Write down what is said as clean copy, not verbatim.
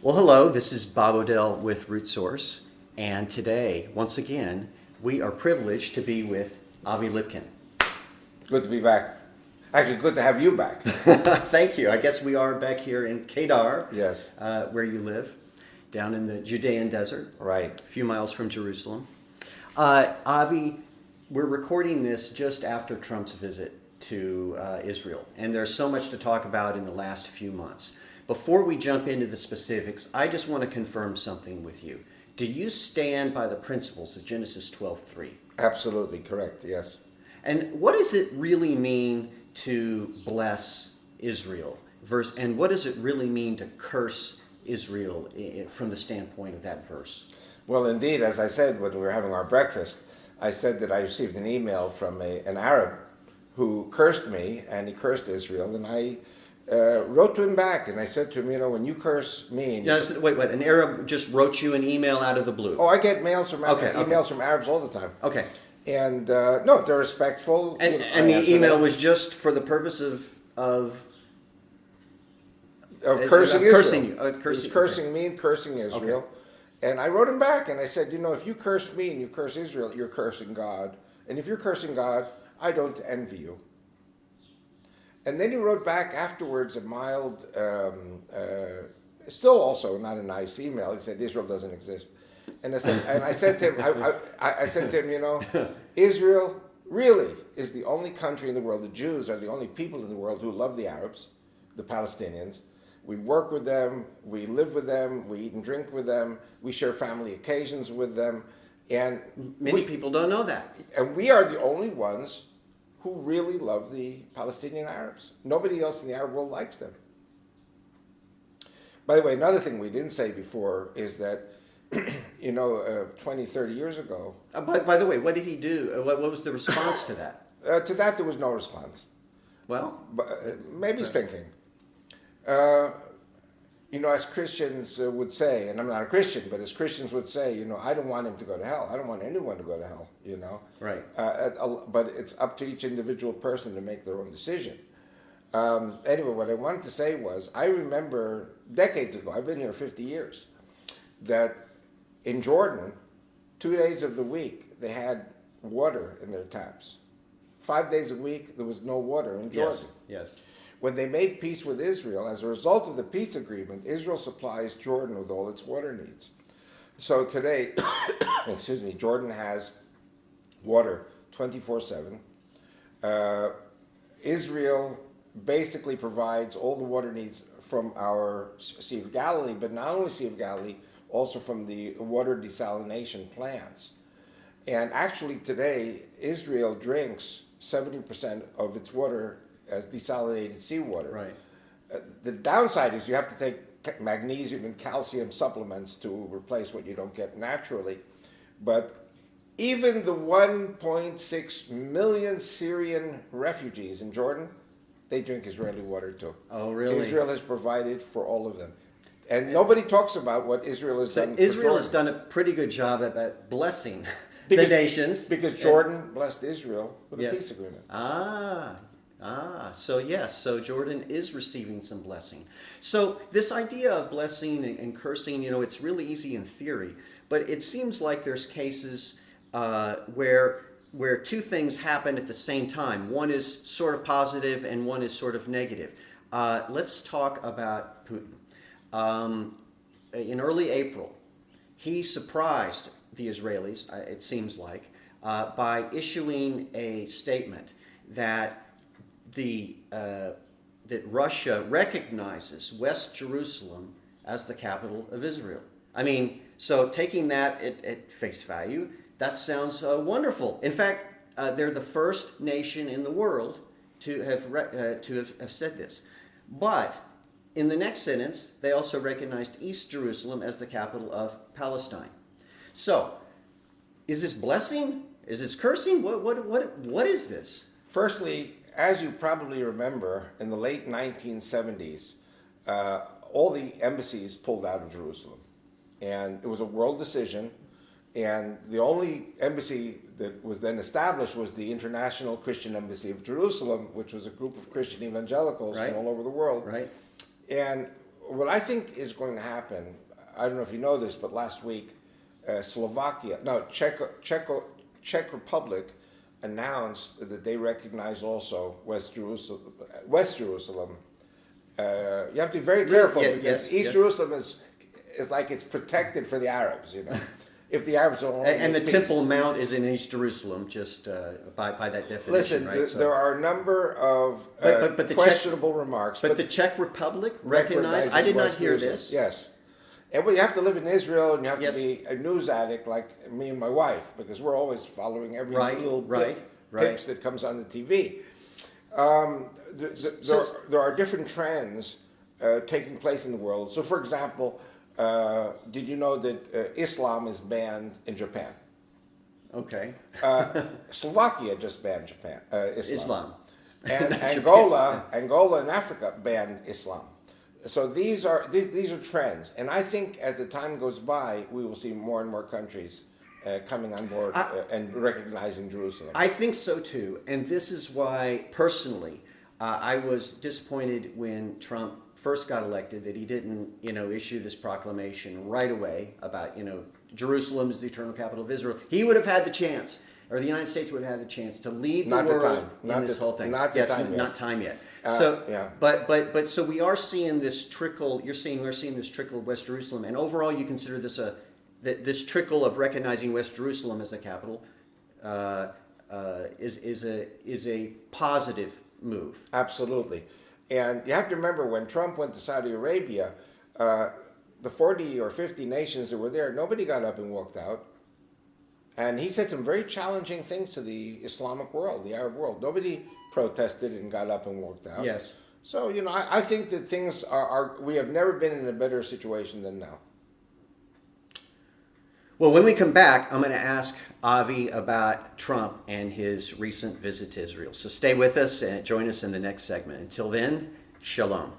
Well, hello, this is Bob Odell with Root Source, and today, once again, we are privileged to be with Avi Lipkin. Good to be back. Actually, good to have you back. Thank you. I guess we are back here in Kedar, Yes. where you live, down in the Judean desert, Right. a few miles from Jerusalem. Avi, we're recording this just after Trump's visit to Israel, and there's so much to talk about in the last few months. Before we jump into the specifics, I just want to confirm something with you. Do you stand by the principles of Genesis 12:3? Absolutely correct. Yes. And what does it really mean to bless Israel? And what does it really mean to curse Israel from the standpoint of that verse? Well, indeed, as I said when we were having our breakfast, I said that I received an email from an Arab who cursed me, and he cursed Israel, and I wrote to him back, and I said to him, when you curse me... Wait, an Arab just wrote you an email out of the blue? Oh, I get emails Okay. from Arabs all the time. Okay. And no, if they're respectful... And the email was just for the purpose of cursing Israel. cursing you. Cursing me and cursing Israel. Okay. And I wrote him back, and I said, if you curse me and you curse Israel, you're cursing God. And if you're cursing God, I don't envy you. And then he wrote back afterwards a mild, still also not a nice email. He said, Israel doesn't exist. And I said to him, I said to him, Israel really is the only country in the world, the Jews are the only people in the world who love the Arabs, the Palestinians. We work with them, we live with them, we eat and drink with them, we share family occasions with them. And many people don't know that. And we are the only ones who really love the Palestinian Arabs. Nobody else in the Arab world likes them. By the way, another thing we didn't say before is that, 20, 30 years ago... By the way, what did he do? What was the response to that? To that, there was no response. Well? Maybe he's thinking. As Christians would say, and I'm not a Christian, but as Christians would say, I don't want him to go to hell. I don't want anyone to go to hell, Right. But it's up to each individual person to make their own decision. Anyway, what I wanted to say was, I remember decades ago, I've been here 50 years, that in Jordan, 2 days of the week, they had water in their taps. 5 days a week, there was no water in Jordan. Yes. When they made peace with Israel, as a result of the peace agreement, Israel supplies Jordan with all its water needs. So today, Jordan has water 24/7. Israel basically provides all the water needs from our Sea of Galilee, but not only Sea of Galilee, also from the water desalination plants. And actually today, Israel drinks 70% of its water as desalinated seawater. Right. The downside is you have to take magnesium and calcium supplements to replace what you don't get naturally. But even the 1.6 million Syrian refugees in Jordan, they drink Israeli water too. Oh, really? Israel has provided for all of them. And nobody talks about what Israel has done. Israel has done a pretty good job at blessing the nations. Because Jordan blessed Israel with a peace agreement. So Jordan is receiving some blessing. So this idea of blessing and cursing, it's really easy in theory, but it seems like there's cases where two things happen at the same time. One is sort of positive and one is sort of negative. Let's talk about Putin. In early April, he surprised the Israelis, it seems like, by issuing a statement that that Russia recognizes West Jerusalem as the capital of Israel. I mean, so taking that at face value, that sounds wonderful. In fact, they're the first nation in the world to have said this. But in the next sentence, they also recognized East Jerusalem as the capital of Palestine. So, is this blessing? Is this cursing? What is this? Firstly, as you probably remember, in the late 1970s, all the embassies pulled out of Jerusalem. And it was a world decision. And the only embassy that was then established was the International Christian Embassy of Jerusalem, which was a group of Christian evangelicals Right. from all over the world. Right. And what I think is going to happen, I don't know if you know this, but last week, Czech Republic announced that they recognize also West Jerusalem. You have to be very careful because East Jerusalem is like it's protected for the Arabs, you know. If the Arabs don't and the Temple Mount is in East Jerusalem, just by that definition. Listen, right? there are a number of but questionable remarks. But the Czech Republic recognized. I did not hear this. Yes. And well, you have to live in Israel, and you have to be a news addict like me and my wife, because we're always following every little pips that comes on the TV. There are different trends taking place in the world. So, for example, did you know that Islam is banned in Japan? Okay. Slovakia just banned Islam. And Japan. Angola in Africa banned Islam. So these are trends, and I think as the time goes by, we will see more and more countries coming on board and recognizing Jerusalem. I think so too, and this is why personally I was disappointed when Trump first got elected that he didn't, issue this proclamation right away about, Jerusalem is the eternal capital of Israel. He would have had the chance, or the United States would have had the chance to lead the world in this whole thing. Not time yet. So we are seeing this trickle. We're seeing this trickle of West Jerusalem, and overall, you consider this this trickle of recognizing West Jerusalem as the capital is a positive move. Absolutely, and you have to remember when Trump went to Saudi Arabia, the 40 or 50 nations that were there, nobody got up and walked out. And he said some very challenging things to the Islamic world, the Arab world. Nobody protested and got up and walked out. Yes. So, I think that things we have never been in a better situation than now. Well, when we come back, I'm going to ask Avi about Trump and his recent visit to Israel. So stay with us and join us in the next segment. Until then, shalom.